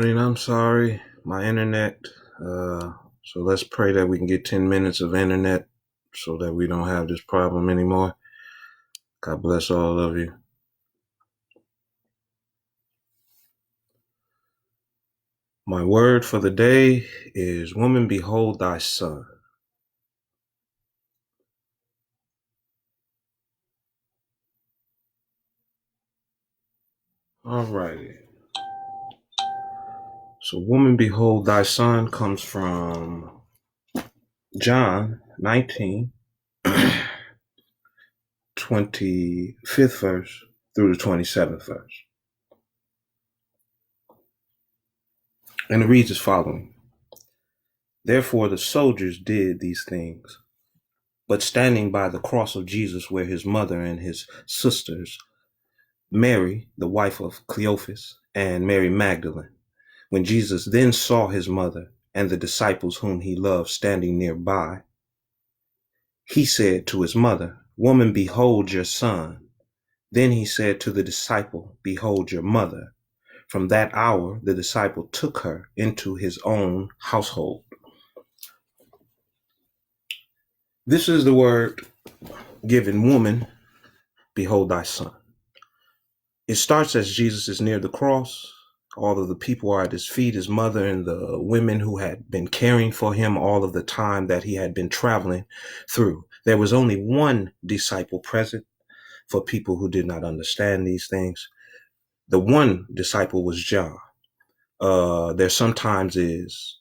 I'm sorry, my internet. So let's pray that we can get 10 minutes of internet so that we don't have this problem anymore. God bless all of you. My word for the day is, woman, behold thy son. All righty. So, woman, behold thy son comes from John 19, 25th verse through the 27th verse. And it reads as following. Therefore the soldiers did these things. But standing by the cross of Jesus were his mother and his sisters, Mary, the wife of Cleophas, and Mary Magdalene. When Jesus then saw his mother and the disciples whom he loved standing nearby, he said to his mother, Woman, behold your son. Then he said to the disciple, Behold your mother. From that hour, the disciple took her into his own household. This is the word given, woman, behold thy son. It starts as Jesus is near the cross. All of the people are at his feet, his mother and the women who had been caring for him all of the time that he had been traveling through. There was only one disciple present for people who did not understand these things. The one disciple was John. There sometimes is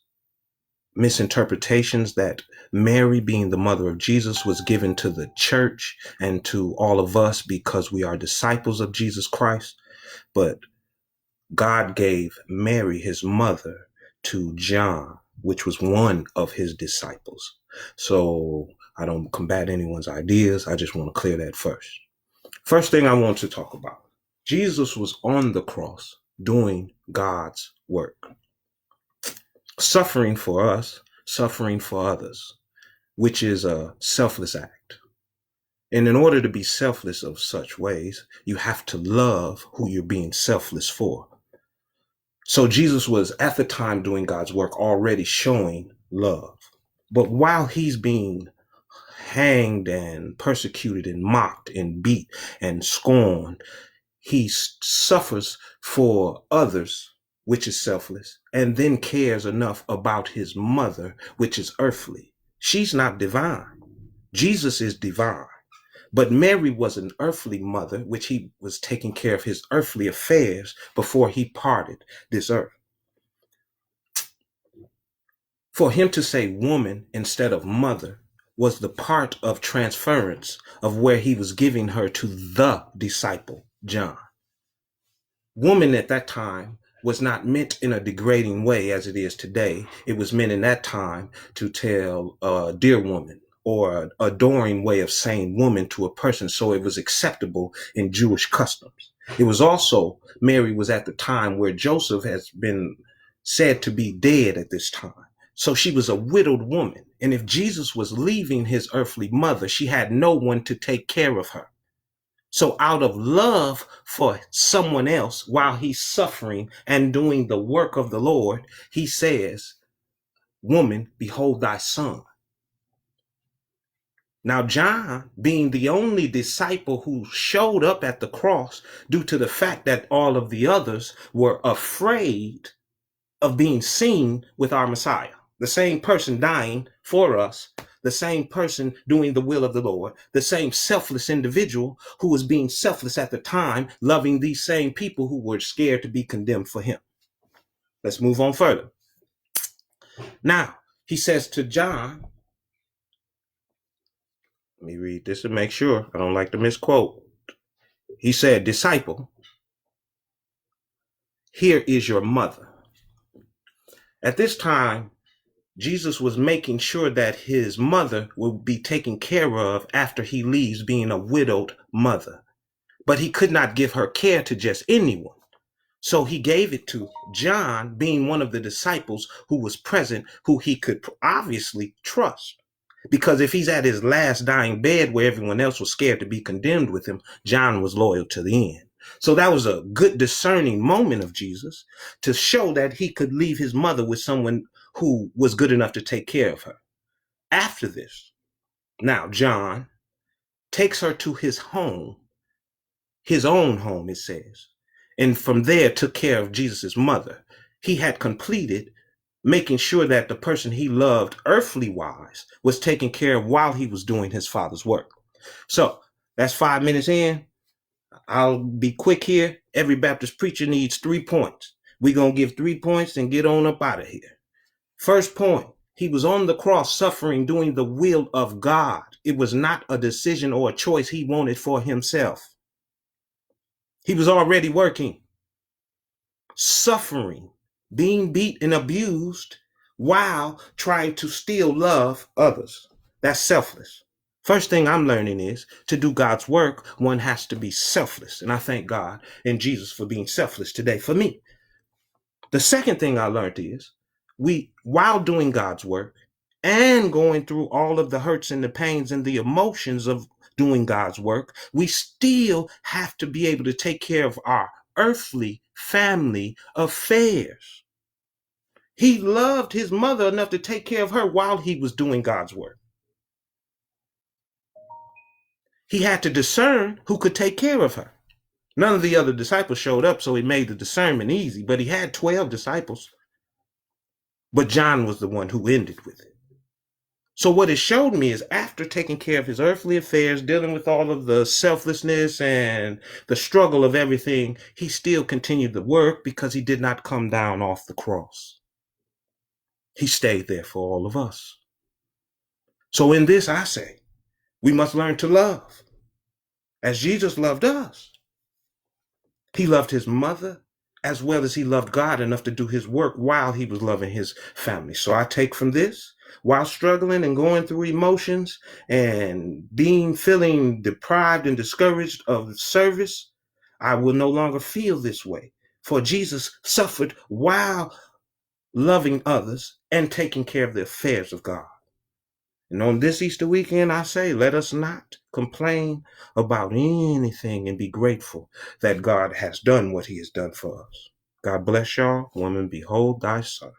misinterpretations that Mary, being the mother of Jesus, was given to the church and to all of us because we are disciples of Jesus Christ. But God gave Mary, his mother, to John, which was one of his disciples. So I don't combat anyone's ideas. I just want to clear that first. First thing I want to talk about. Jesus was on the cross doing God's work. Suffering for us, suffering for others, which is a selfless act. And in order to be selfless of such ways, you have to love who you're being selfless for. So Jesus was at the time doing God's work, already showing love. But while he's being hanged and persecuted and mocked and beat and scorned, he suffers for others, which is selfless, and then cares enough about his mother, which is earthly. She's not divine. Jesus is divine. But Mary was an earthly mother, which he was taking care of his earthly affairs before he parted this earth. For him to say woman instead of mother was the part of transference of where he was giving her to the disciple, John. Woman at that time was not meant in a degrading way as it is today. It was meant in that time to tell a dear woman, or an adoring way of saying woman to a person, so it was acceptable in Jewish customs. It was also, Mary was at the time where Joseph has been said to be dead at this time. So she was a widowed woman. And if Jesus was leaving his earthly mother, she had no one to take care of her. So out of love for someone else, while he's suffering and doing the work of the Lord, he says, Woman, behold thy son. Now, John, being the only disciple who showed up at the cross due to the fact that all of the others were afraid of being seen with our Messiah, the same person dying for us, the same person doing the will of the Lord, the same selfless individual who was being selfless at the time, loving these same people who were scared to be condemned for him. Let's move on further. Now, he says to John, let me read this and make sure I don't like to misquote. He said, disciple, here is your mother. At this time, Jesus was making sure that his mother would be taken care of after he leaves being a widowed mother. But he could not give her care to just anyone. So he gave it to John, being one of the disciples who was present, who he could obviously trust. Because if he's at his last dying bed where everyone else was scared to be condemned with him, John was loyal to the end. So that was a good discerning moment of Jesus to show that he could leave his mother with someone who was good enough to take care of her. After this, now John takes her to his home, his own home, it says, and from there took care of Jesus's mother. He had completed making sure that the person he loved earthly wise was taken care of while he was doing his father's work. So that's 5 minutes in. I'll be quick here. Every Baptist preacher needs 3 points. We're going to give 3 points and get on up out of here. First point, he was on the cross suffering, doing the will of God. It was not a decision or a choice he wanted for himself. He was already working, suffering, being beat and abused while trying to still love others. That's selfless. First thing I'm learning is to do God's work, one has to be selfless. And I thank God and Jesus for being selfless today for me. The second thing I learned is while doing God's work and going through all of the hurts and the pains and the emotions of doing God's work, we still have to be able to take care of our earthly family affairs. He loved his mother enough to take care of her while he was doing God's work. He had to discern who could take care of her. None of the other disciples showed up, so he made the discernment easy, but he had 12 disciples. But John was the one who ended with it. So what it showed me is after taking care of his earthly affairs, dealing with all of the selflessness and the struggle of everything, he still continued the work because he did not come down off the cross. He stayed there for all of us. So in this, I say, we must learn to love as Jesus loved us. He loved his mother as well as he loved God enough to do his work while he was loving his family. So I take from this, while struggling and going through emotions and feeling deprived and discouraged of service, I will no longer feel this way. For Jesus suffered while loving others and taking care of the affairs of God. And on this Easter weekend, I say, let us not complain about anything and be grateful that God has done what he has done for us. God bless y'all. Woman, behold thy son.